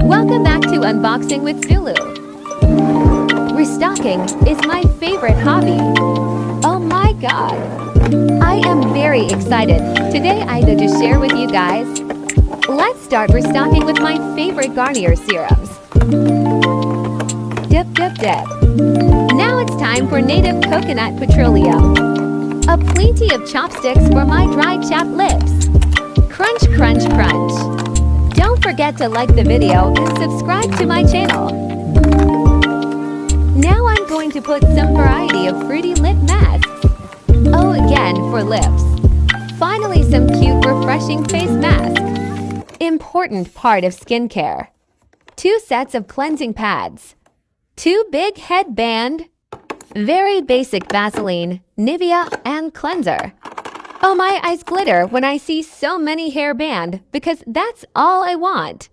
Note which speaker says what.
Speaker 1: Welcome back to Unboxing with Zulu. Restocking is my favorite hobby. Oh my god! I am very excited. Today I get to share with you guys. Let's start restocking with my favorite Garnier serums. Dip dip dip. Now it's time for native coconut petroleum. A plenty of chopsticks for my dry chapped lips. Crunch crunch crunch. Don't forget to like the video and subscribe to my channel. Now I'm going to put some variety of fruity lip masks. Oh, again for lips. Finally, some cute refreshing face mask. Important part of skincare. 2 sets of cleansing pads. 2 big headband. Very basic Vaseline, Nivea, and cleanser. Oh, my eyes glitter when I see so many hairband because that's all I want.